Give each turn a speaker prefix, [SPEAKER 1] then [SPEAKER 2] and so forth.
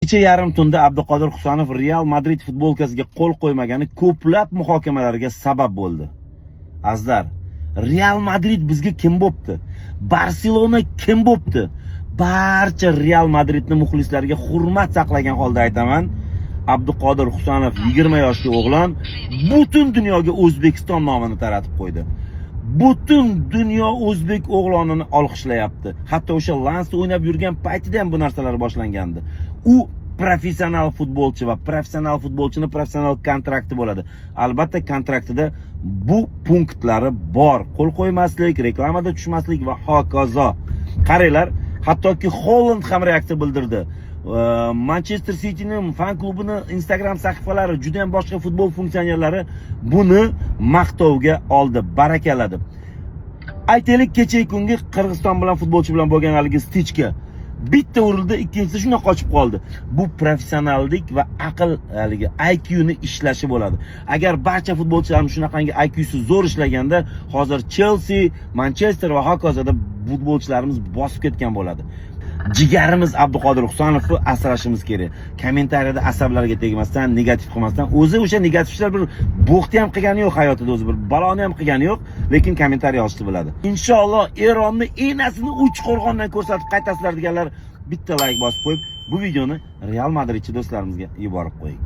[SPEAKER 1] kecha yarim tunda Abduqodir Husanov Real Madrid futbolkasiga qo'l qo'ymagani ko'plab muhokamalarga sabab bo'ldi. Azizlar, Real Madrid bizga kim bo'pti? Barselona kim bo'pti? Barcha Real Madridni muxlislariga hurmat saqlagan holda aytaman, Abduqodir Husanov 20 yoshli o'g'lon butun dunyoga O'zbekiston nomini taratib qo'ydi. Butun dunyo o'zbek o'g'lonini olqishlayapti. Hatto o'sha Lansda o'ynab yurgan paytida ham bu narsalar boshlangandi. U professional futbolchi va professional futbolchini professional kontrakti bo'ladi. Albatta kontraktida bu punktlari bor. Qo'l qo'ymaslik, reklamada tushmaslik va hokazo. Qaranglar, hattoki Holland ham reaksiya bildirdi. Manchester City'ning fan klubini Instagram sahifalari, juda ham boshqa futbol funksionerlari buni maqtovga oldi, barakaladi. Aytaylik, kecha kungi Qirg'iziston bilan futbolchi bilan bo'lgan haligi stichka bitta urildi, ikkinchisi shuna qochib qoldi. Bu professionallik va aql, haligi IQ ni ishlashi bo'ladi. Agar barcha futbolchilarimiz shunaqangi IQ si zo'r ishlaganda, hozir Chelsea, Manchester va hokazoda futbolchilarimiz bosib ketgan bo'ladi. Jigarimiz Abduqodir Husanovni asrashimiz kerak. Kommentariyada asablarga tegmasdan, negativ qilmasdan, o'zi o'sha negativchilar bir bo'xti ham qilgani yo'q hayotida, o'zi bir baloni ham qilgani yo'q, lekin kommentariy yozishni biladi. Inshaalloh Eronni enasini uch qo'rg'ondan ko'rsatib qaytasizlar deganlar bitta like bosib qo'yib, bu videoni Real Madridchi do'stlarimizga yuborib qo'ying.